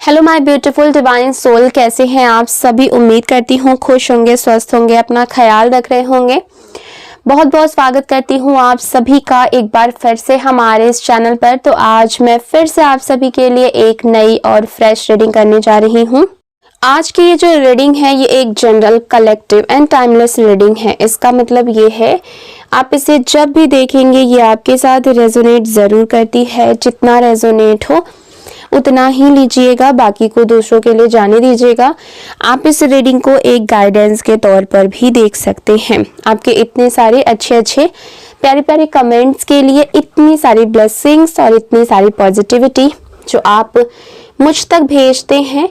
Hello my beautiful divine soul, कैसे हैं आप सभी। उम्मीद करती हूँ खुश होंगे, स्वस्थ होंगे, अपना ख्याल रख रहे होंगे। बहुत बहुत स्वागत करती हूँ आप सभी का एक बार फिर से हमारे इस चैनल पर। तो आज मैं फिर से आप सभी के लिए एक नई और फ्रेश रीडिंग करने जा रही हूँ। आज की ये जो रीडिंग है ये एक general, collective and timeless reading है। इसका मतलब ये है आप इसे जब भी देखेंगे ये आपके साथ रेजोनेट ज़रूर करती है। जितना रेजोनेट हो उतना ही लीजिएगा, बाकी को दूसरों के लिए जाने दीजिएगा। आप इस रीडिंग को एक गाइडेंस के तौर पर भी देख सकते हैं। आपके इतने सारे अच्छे प्यारे प्यारे कमेंट्स के लिए, इतनी सारी ब्लेसिंग्स और इतनी सारी पॉजिटिविटी जो आप मुझ तक भेजते हैं,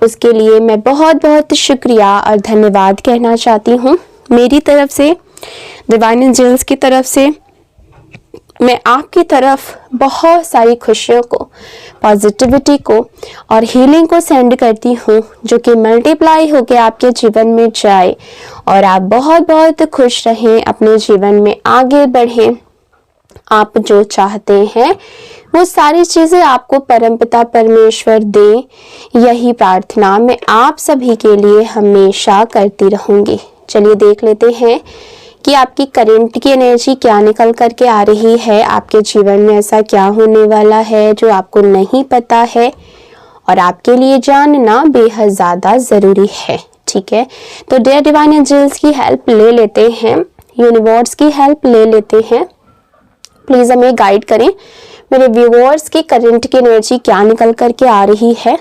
उसके लिए मैं बहुत बहुत शुक्रिया और धन्यवाद कहना चाहती हूँ। मेरी तरफ से, डिवाइन एंजल्स की तरफ से मैं आपकी तरफ बहुत सारी खुशियों को, पॉजिटिविटी को और हीलिंग को सेंड करती हूँ, जो कि मल्टीप्लाई होकर आपके जीवन में जाए और आप बहुत बहुत खुश रहें, अपने जीवन में आगे बढ़ें। आप जो चाहते हैं वो सारी चीज़ें आपको परमपिता परमेश्वर दे, यही प्रार्थना मैं आप सभी के लिए हमेशा करती रहूँगी। चलिए देख लेते हैं कि आपकी करंट की एनर्जी क्या निकल करके आ रही है। आपके जीवन में ऐसा क्या होने वाला है जो आपको नहीं पता है और आपके लिए जानना बेहद ज़्यादा ज़रूरी है। ठीक है, तो डियर डिवाइन एंजल्स की हेल्प ले लेते हैं, यूनिवर्स की हेल्प ले लेते हैं। प्लीज़ हमें गाइड करें, मेरे व्यूअर्स की करंट की एनर्जी क्या निकल करके आ रही है।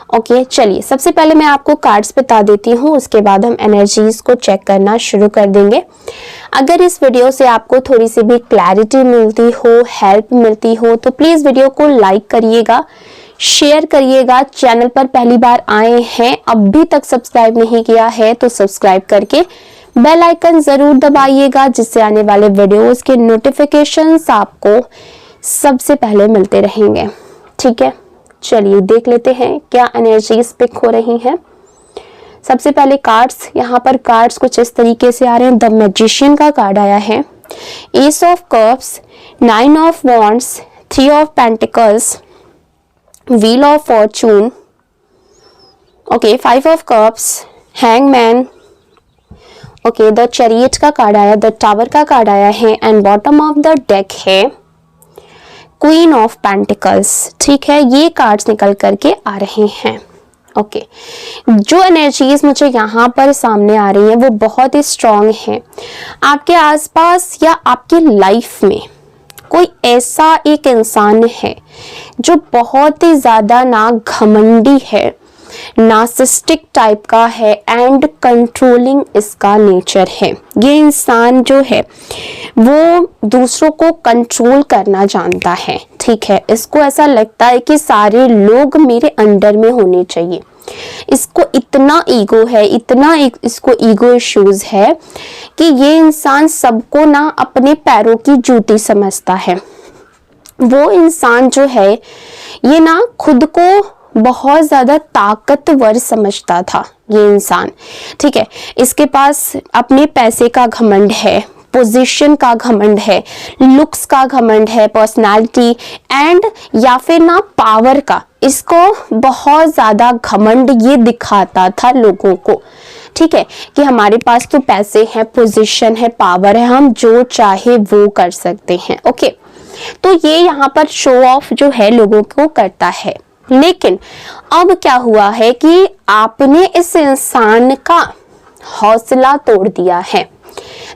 ओके, चलिए सबसे पहले मैं आपको कार्ड्स बता देती हूँ, उसके बाद हम एनर्जीज को चेक करना शुरू कर देंगे। अगर इस वीडियो से आपको थोड़ी सी भी क्लैरिटी मिलती हो, हेल्प मिलती हो, तो प्लीज़ वीडियो को लाइक करिएगा, शेयर करिएगा। चैनल पर पहली बार आए हैं, अभी तक सब्सक्राइब नहीं किया है तो सब्सक्राइब करके बेल आइकन ज़रूर दबाइएगा, जिससे आने वाले वीडियोज़ के नोटिफिकेशंस आपको सबसे पहले मिलते रहेंगे। ठीक है, चलिए देख लेते हैं क्या एनर्जीज पिक हो रही हैं। सबसे पहले कार्ड्स, यहाँ पर कार्ड्स कुछ इस तरीके से आ रहे हैं। द मैजिशियन का कार्ड आया है, S of cups, 9 of wands, 3 of pentacles, wheel of Fortune, okay, 5 of cups, hangman, okay, the chariot का कार्ड आया, द टावर का कार्ड आया है and bottom of the deck है क्वीन ऑफ पेंटिकल्स। ठीक है, ये कार्ड्स निकल करके आ रहे हैं। ओके, जो एनर्जीज मुझे यहाँ पर सामने आ रही हैं वो बहुत ही स्ट्रांग हैं। आपके आसपास या आपकी लाइफ में कोई ऐसा एक इंसान है जो बहुत ही ज़्यादा ना घमंडी है, नार्सिसिस्टिक टाइप का है एंड कंट्रोलिंग इसका नेचर है। ये इंसान जो है वो दूसरों को कंट्रोल करना जानता है। ठीक है, इसको ऐसा लगता है कि सारे लोग मेरे अंडर में होने चाहिए। इसको इतना ईगो है, इसको ईगो इश्यूज है कि ये इंसान सबको ना अपने पैरों की जूती समझता है। वो इंसान जो है ये ना खुद को बहुत ज़्यादा ताकतवर समझता था ये इंसान। ठीक है, इसके पास अपने पैसे का घमंड है, पोजीशन का घमंड है, लुक्स का घमंड है, पर्सनालिटी एंड या फिर ना पावर का, इसको बहुत ज़्यादा घमंड ये दिखाता था लोगों को। ठीक है, कि हमारे पास तो पैसे हैं, पोजीशन है, पावर है, हम जो चाहे वो कर सकते हैं। ओके, तो ये यहाँ पर शो ऑफ जो है लोगों को करता है। लेकिन अब क्या हुआ है कि आपने इस इंसान का हौसला तोड़ दिया है।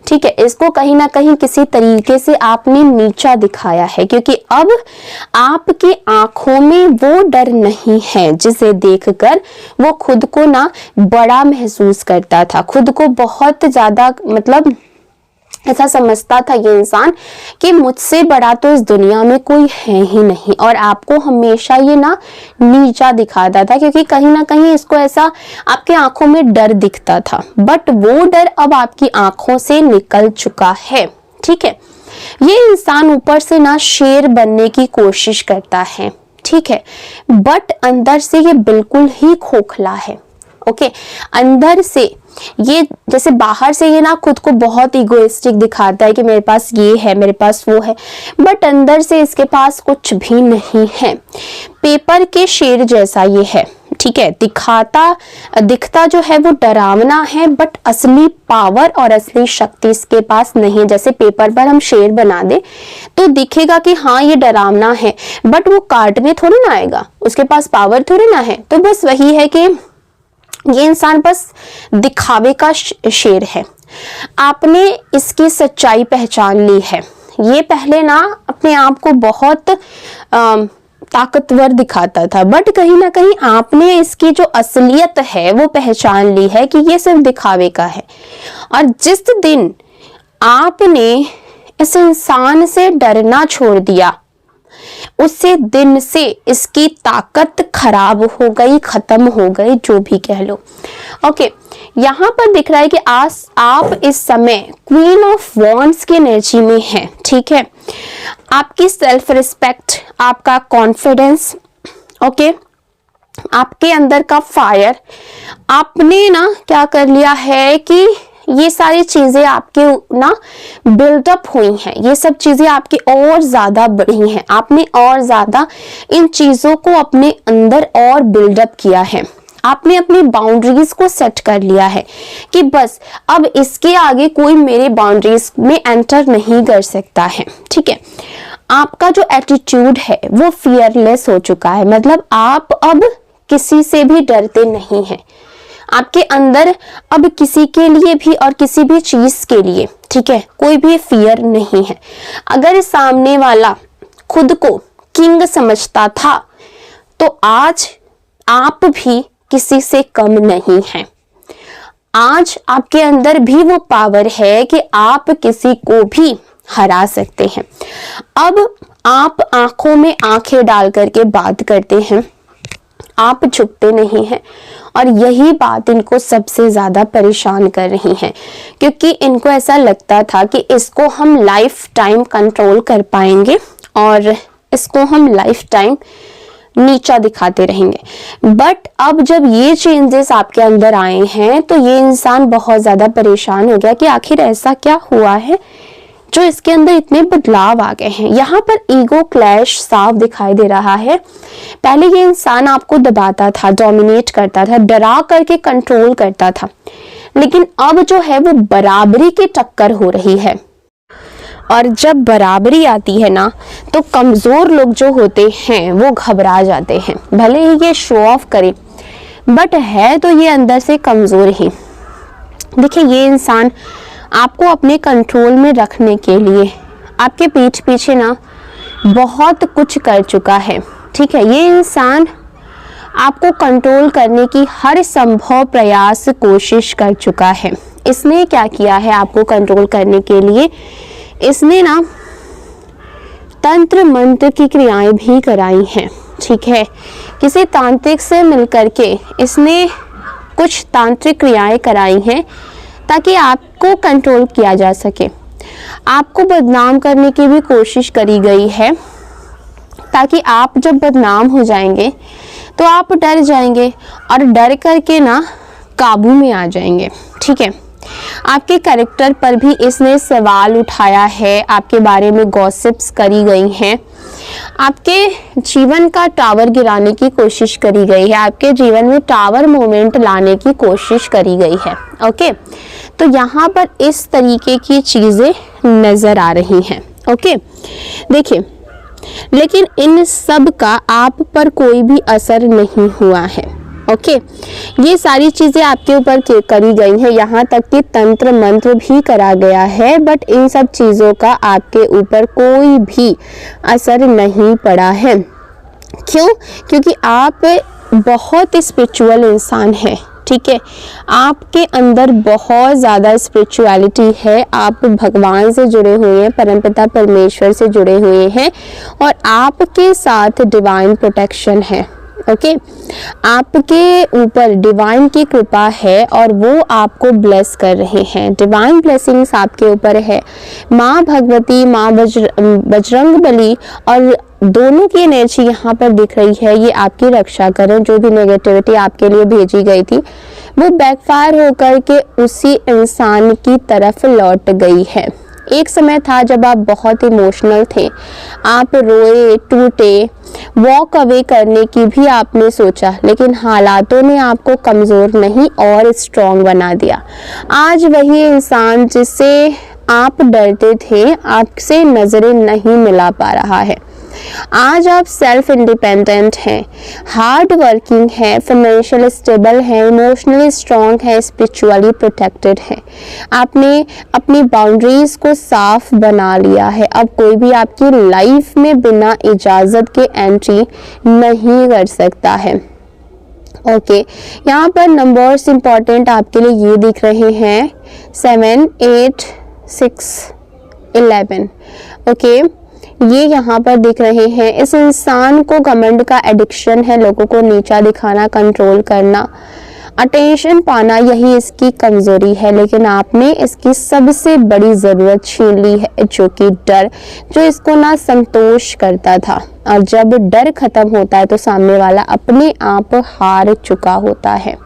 ठीक है, इसको कहीं ना कहीं किसी तरीके से आपने नीचा दिखाया है, क्योंकि अब आपकी आंखों में वो डर नहीं है जिसे देखकर वो खुद को ना बड़ा महसूस करता था, खुद को बहुत ज्यादा, मतलब ऐसा समझता था ये इंसान कि मुझसे बड़ा तो इस दुनिया में कोई है ही नहीं, और आपको हमेशा ये ना नीचा दिखाता था, क्योंकि कहीं ना कहीं इसको ऐसा आपके आंखों में डर दिखता था। बट वो डर अब आपकी आंखों से निकल चुका है। ठीक है, ये इंसान ऊपर से ना शेर बनने की कोशिश करता है। ठीक है, बट अंदर से ये बिल्कुल ही खोखला है। ओके अंदर से ये, जैसे बाहर से ये ना खुद को बहुत इगोइस्टिक दिखाता है कि मेरे पास ये है, मेरे पास वो है, बट अंदर से इसके पास कुछ भी नहीं है। पेपर के शेर जैसा ये है, ठीक है, दिखता जो है वो डरावना है, बट असली पावर और असली शक्ति इसके पास नहीं है। जैसे पेपर पर हम शेर बना दे तो दिखेगा कि हाँ ये डरावना है, बट वो काटने थोड़ी ना आएगा, उसके पास पावर थोड़ी ना है। तो बस वही है कि ये इंसान बस दिखावे का शेर है। आपने इसकी सच्चाई पहचान ली है। ये पहले ना अपने आप को बहुत ताकतवर दिखाता था, बट कहीं ना कहीं आपने इसकी जो असलियत है वो पहचान ली है कि ये सिर्फ दिखावे का है। और जिस दिन आपने इस इंसान से डरना छोड़ दिया, उसी दिन से इसकी ताकत खराब हो गई, खत्म हो गई, जो भी कह लो। ओके, यहाँ पर दिख रहा है कि आप इस समय क्वीन ऑफ वॉन्ड्स की एनर्जी में हैं, ठीक है। आपकी सेल्फ रिस्पेक्ट, आपका कॉन्फिडेंस, ओके, आपके अंदर का फायर, आपने ना क्या कर लिया है कि ये सारी चीजें आपके ना बिल्डअप हुई हैं, ये सब चीजें आपकी और ज्यादा बढ़ी हैं, आपने और ज्यादा इन चीजों को अपने अंदर और बिल्डअप किया है। आपने अपनी बाउंड्रीज को सेट कर लिया है कि बस अब इसके आगे कोई मेरे बाउंड्रीज में एंटर नहीं कर सकता है, ठीक है। आपका जो एटीट्यूड है वो फियरलेस हो चुका है, मतलब आप अब किसी से भी डरते नहीं हैं। आपके अंदर अब किसी के लिए भी और किसी भी चीज के लिए, ठीक है, कोई भी फियर नहीं है। अगर सामने वाला खुद को किंग समझता था तो आज आप भी किसी से कम नहीं हैं। आज आपके अंदर भी वो पावर है कि आप किसी को भी हरा सकते हैं। अब आप आंखों में आंखें डाल करके बात करते हैं, आप झुकते नहीं हैं, और यही बात इनको सबसे ज्यादा परेशान कर रही है, क्योंकि इनको ऐसा लगता था कि इसको हम लाइफ टाइम कंट्रोल कर पाएंगे और इसको हम लाइफ टाइम नीचा दिखाते रहेंगे। बट अब जब ये चेंजेस आपके अंदर आए हैं तो ये इंसान बहुत ज्यादा परेशान हो गया कि आखिर ऐसा क्या हुआ है जो इसके अंदर इतने बदलाव आ गए हैं। यहाँ पर ईगो क्लैश साफ दिखाई दे रहा है। पहले ये इंसान आपको दबाता था, डोमिनेट करता था, डरा करके कंट्रोल करता था, लेकिन अब जो है वो बराबरी की टक्कर हो रही है। और जब बराबरी आती है ना तो कमजोर लोग जो होते हैं वो घबरा जाते हैं, भले ही ये शो ऑफ करे, बट है तो ये अंदर से कमजोर ही। देखिए, ये इंसान आपको अपने कंट्रोल में रखने के लिए आपके पीठ पीछे ना बहुत कुछ कर चुका है, ठीक है। ये इंसान आपको कंट्रोल करने की हर संभव प्रयास कोशिश कर चुका है। इसने क्या किया है आपको कंट्रोल करने के लिए? इसने ना तंत्र मंत्र की क्रियाएं भी कराई हैं, ठीक है। किसी तांत्रिक से मिलकर के इसने कुछ तांत्रिक क्रियाएं कराई हैं ताकि आपको कंट्रोल किया जा सके। आपको बदनाम करने की भी कोशिश करी गई है ताकि आप जब बदनाम हो जाएंगे तो आप डर जाएंगे और डर करके ना काबू में आ जाएंगे, ठीक है। आपके कैरेक्टर पर भी इसने सवाल उठाया है, आपके बारे में गॉसिप्स करी गई हैं, आपके जीवन का टावर गिराने की कोशिश करी गई है, आपके जीवन में टावर मोमेंट लाने की कोशिश करी गई है, ओके। तो यहाँ पर इस तरीके की चीजें नजर आ रही हैं, ओके। देखिए, लेकिन इन सब का आप पर कोई भी असर नहीं हुआ है, ओके। ये सारी चीजें आपके ऊपर करी गई हैं, यहाँ तक कि तंत्र मंत्र भी करा गया है, बट इन सब चीजों का आपके ऊपर कोई भी असर नहीं पड़ा है। क्यों? क्योंकि आप बहुत स्पिरिचुअल इंसान हैं, ठीक है। आपके अंदर बहुत ज़्यादा स्पिरिचुअलिटी है, आप भगवान से जुड़े हुए हैं, परमपिता परमेश्वर से जुड़े हुए हैं, और आपके साथ डिवाइन प्रोटेक्शन है, ओके आपके ऊपर डिवाइन की कृपा है और वो आपको ब्लेस कर रहे हैं। डिवाइन ब्लेसिंग्स आपके ऊपर है। माँ भगवती, माँ बजरंग बली और दोनों की एनर्जी यहाँ पर दिख रही है। ये आपकी रक्षा करें। जो भी नेगेटिविटी आपके लिए भेजी गई थी वो बैकफायर होकर के उसी इंसान की तरफ लौट गई है। एक समय था जब आप बहुत इमोशनल थे, आप रोए टूटे, वॉक अवे करने की भी आपने सोचा, लेकिन हालातों ने आपको कमज़ोर नहीं और स्ट्रॉन्ग बना दिया। आज वही इंसान जिससे आप डरते थे आपसे नज़रें नहीं मिला पा रहा है। आज आप सेल्फ इंडिपेंडेंट हैं, हार्ड वर्किंग है, फाइनेंशियल स्टेबल है, इमोशनली स्ट्रॉन्ग है, स्पिरिचुअली प्रोटेक्टेड है। आपने अपनी बाउंड्रीज को साफ बना लिया है। अब कोई भी आपकी लाइफ में बिना इजाज़त के एंट्री नहीं कर सकता है। ओके यहाँ पर नंबर्स इंपॉर्टेंट आपके लिए ये दिख रहे हैं 7, 8, 6, 11। ओके ये यहाँ पर दिख रहे हैं। इस इंसान को घमंड का एडिक्शन है, लोगों को नीचा दिखाना, कंट्रोल करना, अटेंशन पाना, यही इसकी कमज़ोरी है। लेकिन आपने इसकी सबसे बड़ी ज़रूरत छीन ली है, जो कि डर, जो इसको ना संतोष करता था। और जब डर खत्म होता है तो सामने वाला अपने आप हार चुका होता है।